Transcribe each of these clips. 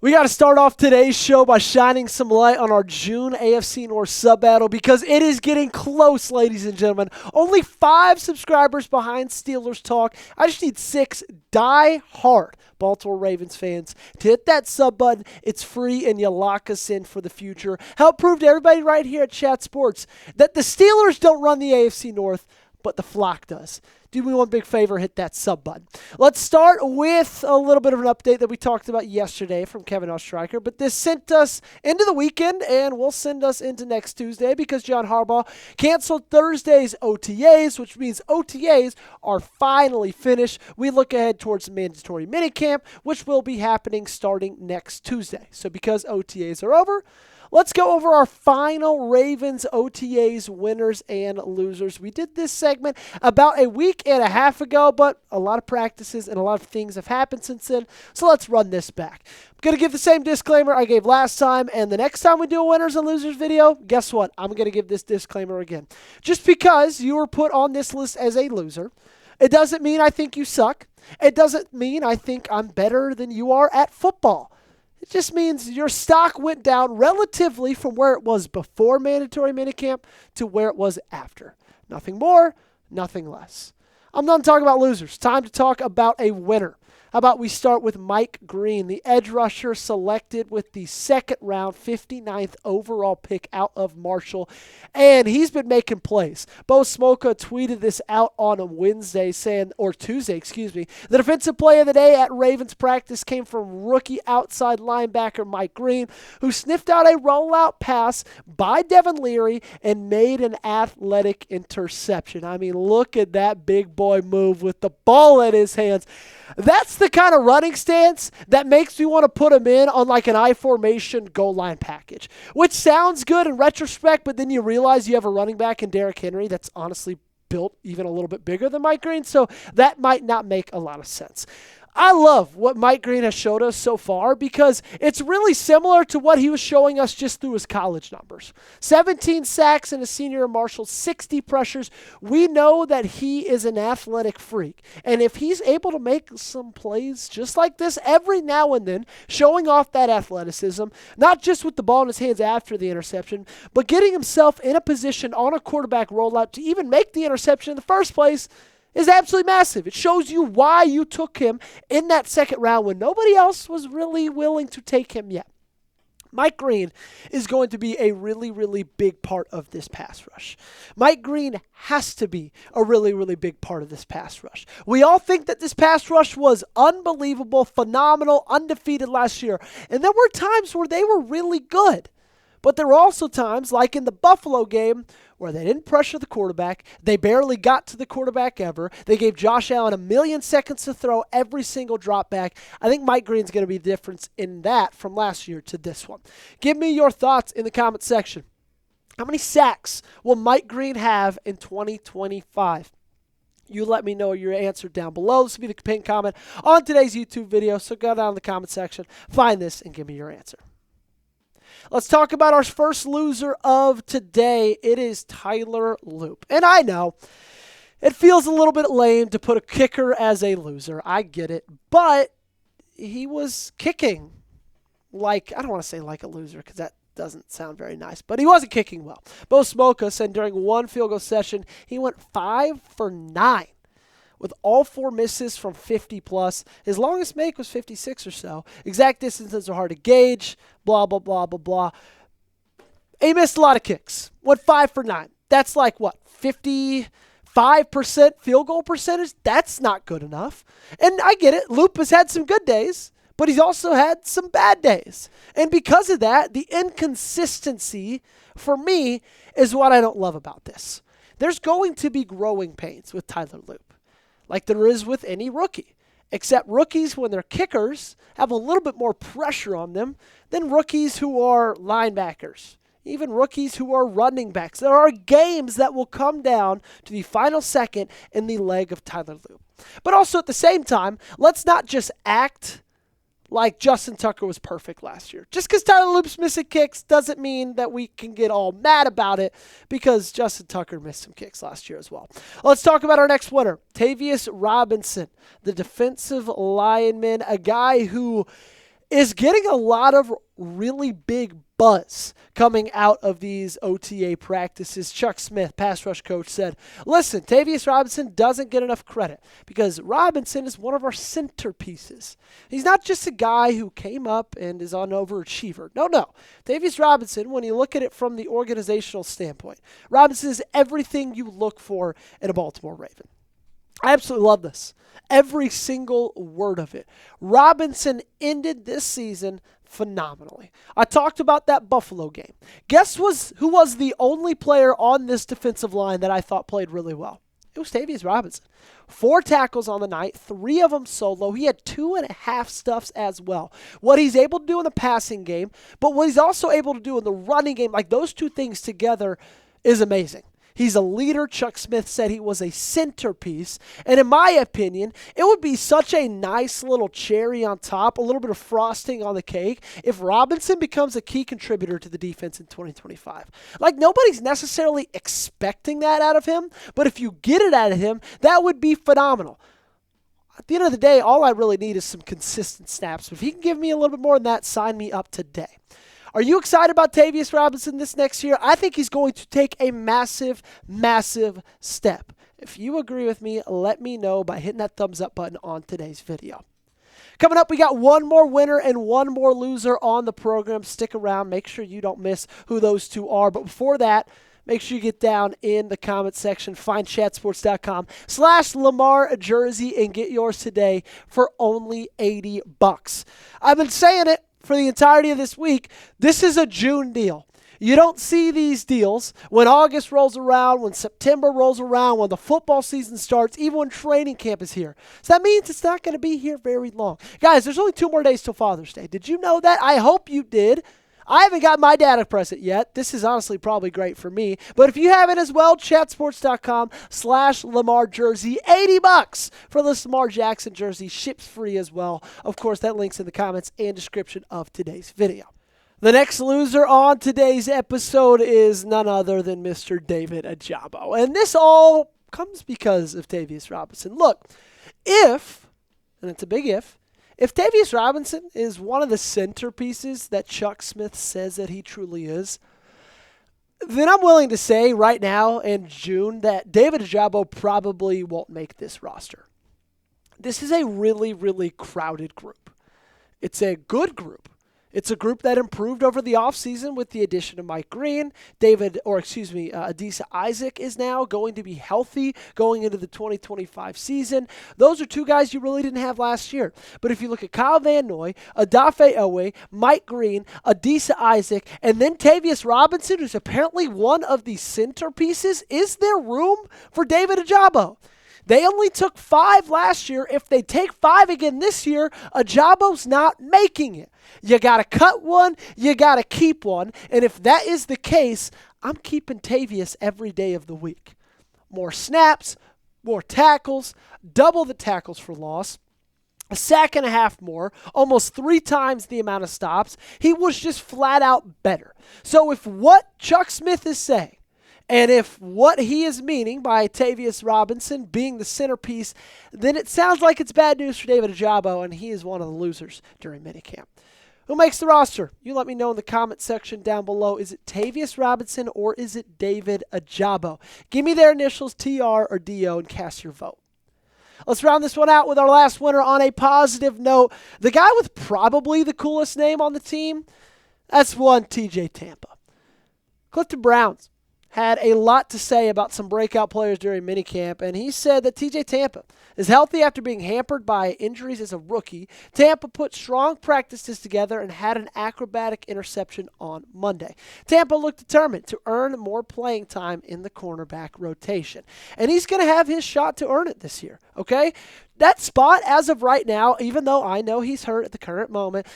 We got to start off today's show by shining some light on our June AFC North sub battle because it is getting close, ladies and gentlemen. Only 5 subscribers behind Steelers Talk. I just need 6 die-hard Baltimore Ravens fans to hit that sub button. It's free and you lock us in for the future. Help prove to everybody right here at Chat Sports that the Steelers don't run the AFC North, but the flock does. Do me one big favor, hit that sub button. Let's start with a little bit of an update that we talked about yesterday from Kevin Oestreicher, but this sent us into the weekend and will send us into next Tuesday because John Harbaugh canceled Thursday's OTAs, which means OTAs are finally finished. We look ahead towards the mandatory minicamp, which will be happening starting next Tuesday. So because OTAs are over, let's go over our final Ravens OTAs winners and losers. We did this segment about a week and a half ago, but a lot of practices and a lot of things have happened since then, so let's run this back. I'm going to give the same disclaimer I gave last time, and the next time we do a winners and losers video, guess what? I'm going to give this disclaimer again. Just because you were put on this list as a loser, it doesn't mean I think you suck. It doesn't mean I think I'm better than you are at football. It just means your stock went down relatively from where it was before mandatory minicamp to where it was after. Nothing more, nothing less. I'm done talking about losers. Time to talk about a winner. How about we start with Mike Green, the edge rusher selected with the second round, 59th overall pick out of Marshall. And he's been making plays. Bo Smoka tweeted this out on a Tuesday, The defensive play of the day at Ravens practice came from rookie outside linebacker Mike Green, who sniffed out a rollout pass by Devin Leary and made an athletic interception. I mean, look at that big boy move with the ball in his hands. That's the kind of running stance that makes me want to put him in on like an I formation goal line package, which sounds good in retrospect, but then you realize you have a running back in Derrick Henry that's honestly built even a little bit bigger than Mike Green, so that might not make a lot of sense. I love what Mike Green has showed us so far because it's really similar to what he was showing us just through his college numbers. 17 sacks in a senior in Marshall, 60 pressures. We know that he is an athletic freak. And if he's able to make some plays just like this every now and then, showing off that athleticism, not just with the ball in his hands after the interception, but getting himself in a position on a quarterback rollout to even make the interception in the first place, is absolutely massive. It shows you why you took him in that second round when nobody else was really willing to take him yet. Mike Green is going to be a really, really big part of this pass rush. Mike Green has to be a really, really big part of this pass rush. We all think that this pass rush was unbelievable, phenomenal, undefeated last year. And there were times where they were really good. But there were also times, like in the Buffalo game, where they didn't pressure the quarterback. They barely got to the quarterback ever. They gave Josh Allen 1,000,000 seconds to throw every single drop back. I think Mike Green's going to be the difference in that from last year to this one. Give me your thoughts in the comment section. How many sacks will Mike Green have in 2025? You let me know your answer down below. This will be the pinned comment on today's YouTube video. So go down in the comment section, find this, and give me your answer. Let's talk about our first loser of today. It is Tyler Loop. And I know it feels a little bit lame to put a kicker as a loser. I get it. But he was kicking like, I don't want to say like a loser because that doesn't sound very nice. But he wasn't kicking well. Bo Smoka said during one field goal session, he went 5 for 9. With all 4 misses from 50+. His longest make was 56 or so. Exact distances are hard to gauge. Blah, blah, blah, blah, blah. He missed a lot of kicks. Went 5 for 9. That's like, what, 55% field goal percentage? That's not good enough. And I get it. Loop has had some good days, but he's also had some bad days. And because of that, the inconsistency, for me, is what I don't love about this. There's going to be growing pains with Tyler Loop, like there is with any rookie. Except rookies, when they're kickers, have a little bit more pressure on them than rookies who are linebackers, even rookies who are running backs. There are games that will come down to the final second in the leg of Tyler Loop. But also at the same time, let's not just act like Justin Tucker was perfect last year. Just because Tyler Loop's missing kicks doesn't mean that we can get all mad about it because Justin Tucker missed some kicks last year as well. Let's talk about our next winner, Tavius Robinson, the defensive lineman, a guy who is getting a lot of really big buzz coming out of these OTA practices. Chuck Smith, pass rush coach, said, listen, Tavius Robinson doesn't get enough credit because Robinson is one of our centerpieces. He's not just a guy who came up and is an overachiever. No. Tavius Robinson, when you look at it from the organizational standpoint, Robinson is everything you look for in a Baltimore Raven. I absolutely love this. Every single word of it. Robinson ended this season phenomenally. I talked about that Buffalo game. Guess who was the only player on this defensive line that I thought played really well? It was Tavius Robinson. 4 tackles on the night, 3 of them solo. He had 2.5 stuffs as well. What he's able to do in the passing game, but what he's also able to do in the running game, like those two things together is amazing. He's a leader. Chuck Smith said he was a centerpiece. And in my opinion, it would be such a nice little cherry on top, a little bit of frosting on the cake, if Robinson becomes a key contributor to the defense in 2025. Like, nobody's necessarily expecting that out of him, but if you get it out of him, that would be phenomenal. At the end of the day, all I really need is some consistent snaps. But if he can give me a little bit more than that, sign me up today. Are you excited about Tavius Robinson this next year? I think he's going to take a massive, massive step. If you agree with me, let me know by hitting that thumbs up button on today's video. Coming up, we got one more winner and one more loser on the program. Stick around. Make sure you don't miss who those two are. But before that, make sure you get down in the comment section. Find chatsports.com/Lamar jersey and get yours today for only $80. I've been saying it for the entirety of this week. This is a June deal. You don't see these deals when August rolls around, when September rolls around, when the football season starts, even when training camp is here. So that means it's not going to be here very long. Guys, there's only 2 more days till Father's Day. Did you know that? I hope you did. I haven't got my dad a present yet. This is honestly probably great for me. But if you have it as well, chatsports.com/Lamar jersey. $80 for this Lamar Jackson jersey. Ships free as well. Of course, that link's in the comments and description of today's video. The next loser on today's episode is none other than Mr. David Ajabo. And this all comes because of Tavius Robinson. Look, and it's a big if Tavius Robinson is one of the centerpieces that Chuck Smith says that he truly is, then I'm willing to say right now in June that David Ajabo probably won't make this roster. This is a really, really crowded group. It's a good group. It's a group that improved over the offseason with the addition of Mike Green. Adisa Isaac is now going to be healthy going into the 2025 season. Those are 2 guys you really didn't have last year. But if you look at Kyle Van Noy, Odafe Owe, Mike Green, Adisa Isaac, and then Tavius Robinson, who's apparently one of the centerpieces, is there room for David Ajabo? They only took 5 last year. If they take 5 again this year, Ajabo's not making it. You got to cut one, you got to keep one. And if that is the case, I'm keeping Tavius every day of the week. More snaps, more tackles, double the tackles for loss, 1.5 sacks more, almost 3 times the amount of stops. He was just flat out better. So if what Chuck Smith is saying, and if what he is meaning by Tavius Robinson being the centerpiece, then it sounds like it's bad news for David Ajabo, and he is one of the losers during minicamp. Who makes the roster? You let me know in the comment section down below. Is it Tavius Robinson or is it David Ajabo? Give me their initials, TR or DO, and cast your vote. Let's round this one out with our last winner on a positive note. The guy with probably the coolest name on the team, that's one TJ Tampa. Clifton Browns had a lot to say about some breakout players during minicamp, and he said that TJ Tampa is healthy after being hampered by injuries as a rookie. Tampa put strong practices together and had an acrobatic interception on Monday. Tampa looked determined to earn more playing time in the cornerback rotation, and he's going to have his shot to earn it this year, okay? That spot, as of right now, even though I know he's hurt at the current moment,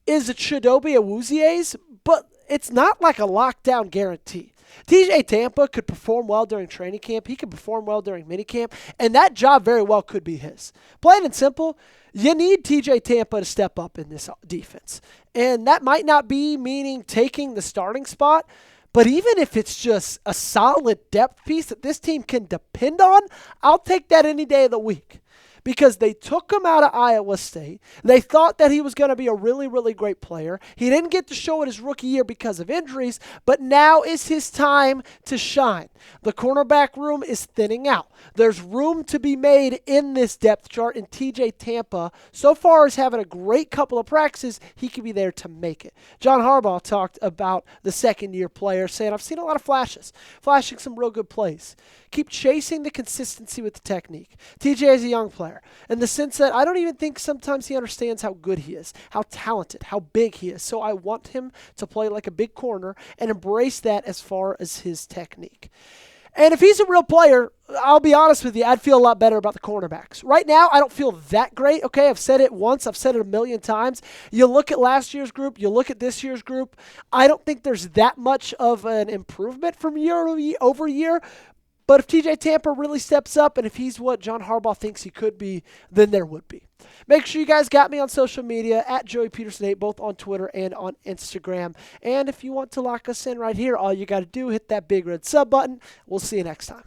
is Chidobe Awuzie's, but it's not like a lockdown guarantee. TJ Tampa could perform well during training camp. He could perform well during minicamp, and that job very well could be his. Plain and simple, you need TJ Tampa to step up in this defense. And that might not be meaning taking the starting spot, but even if it's just a solid depth piece that this team can depend on, I'll take that any day of the week. because they took him out of Iowa State. They thought that he was going to be a really, really great player. He didn't get to show it his rookie year because of injuries, but now is his time to shine. The cornerback room is thinning out. There's room to be made in this depth chart, and TJ Tampa so far is having a great couple of practices. He could be there to make it. John Harbaugh talked about the second-year player, saying, I've seen a lot of flashes, flashing some real good plays. Keep chasing the consistency with the technique. TJ is a young player in the sense that I don't even think sometimes he understands how good he is, how talented, how big he is. So I want him to play like a big corner and embrace that as far as his technique. And if he's a real player, I'll be honest with you, I'd feel a lot better about the cornerbacks. Right now, I don't feel that great, okay? I've said it once. I've said it a million times. You look at last year's group. You look at this year's group. I don't think there's that much of an improvement from year over year. But if TJ Tampa really steps up and if he's what John Harbaugh thinks he could be, then there would be. Make sure you guys got me on social media at Joey Petersen 8, both on Twitter and on Instagram. And if you want to lock us in right here, all you got to do, hit that big red sub button. We'll see you next time.